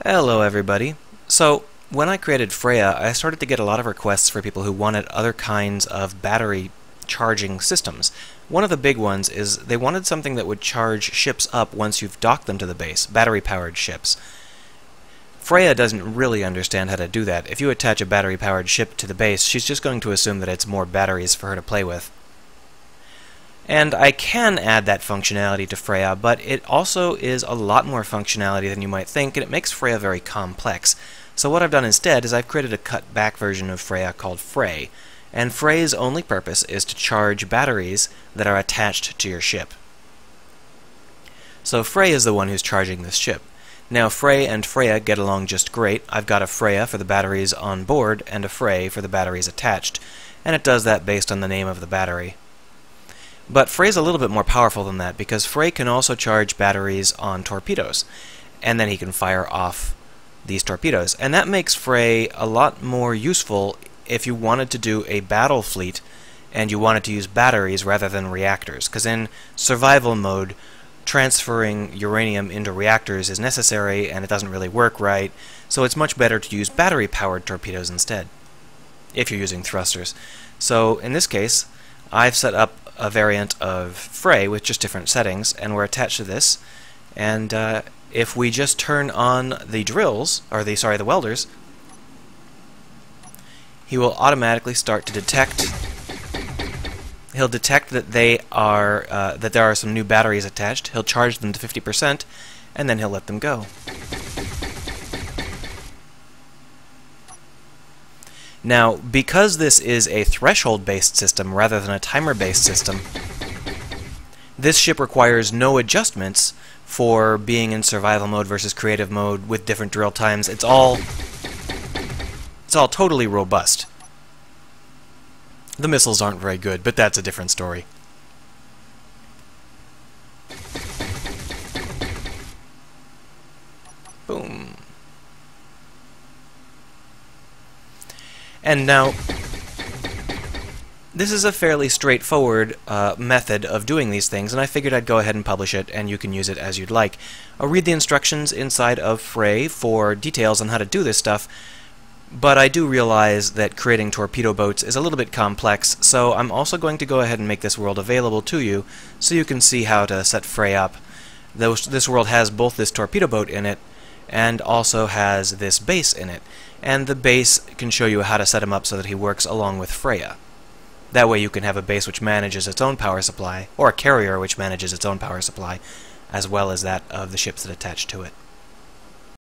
Hello everybody. So when I created Freya, I started to get a lot of requests for people who wanted other kinds of battery charging systems. One of the big ones is they wanted something that would charge ships up once you've docked them to the base, battery-powered ships. Freya doesn't really understand how to do that. If you attach a battery-powered ship to the base, she's just going to assume that it's more batteries for her to play with. And I can add that functionality to Freya, but it also is a lot more functionality than you might think, and it makes Freya very complex. So what I've done instead is I've created a cut-back version of Freya called Frey, and Frey's only purpose is to charge batteries that are attached to your ship. So Frey is the one who's charging this ship. Now Frey and Freya get along just great. I've got a Freya for the batteries on board and a Frey for the batteries attached, and it does that based on the name of the battery. But Frey's a little bit more powerful than that, because Frey can also charge batteries on torpedoes, and then he can fire off these torpedoes. And that makes Frey a lot more useful if you wanted to do a battle fleet and you wanted to use batteries rather than reactors, because in survival mode, transferring uranium into reactors is necessary and it doesn't really work right, so it's much better to use battery-powered torpedoes instead, if you're using thrusters. So in this case, I've set up a variant of Frey with just different settings, and we're attached to this. And if we just turn on the drills, or the welders, he will automatically start to detect. He'll detect that they are that there are some new batteries attached. He'll charge them to 50%, and then he'll let them go. Now, because this is a threshold-based system rather than a timer-based system, this ship requires no adjustments for being in survival mode versus creative mode with different drill times. It's all totally robust. The missiles aren't very good, but that's a different story. Boom. And now, this is a fairly straightforward method of doing these things, and I figured I'd go ahead and publish it, and you can use it as you'd like. I'll read the instructions inside of Frey for details on how to do this stuff, but I do realize that creating torpedo boats is a little bit complex, so I'm also going to go ahead and make this world available to you so you can see how to set Frey up. This world has both this torpedo boat in it, and also has this base in it. And the base can show you how to set him up so that he works along with Freya. That way you can have a base which manages its own power supply, or a carrier which manages its own power supply, as well as that of the ships that attach to it.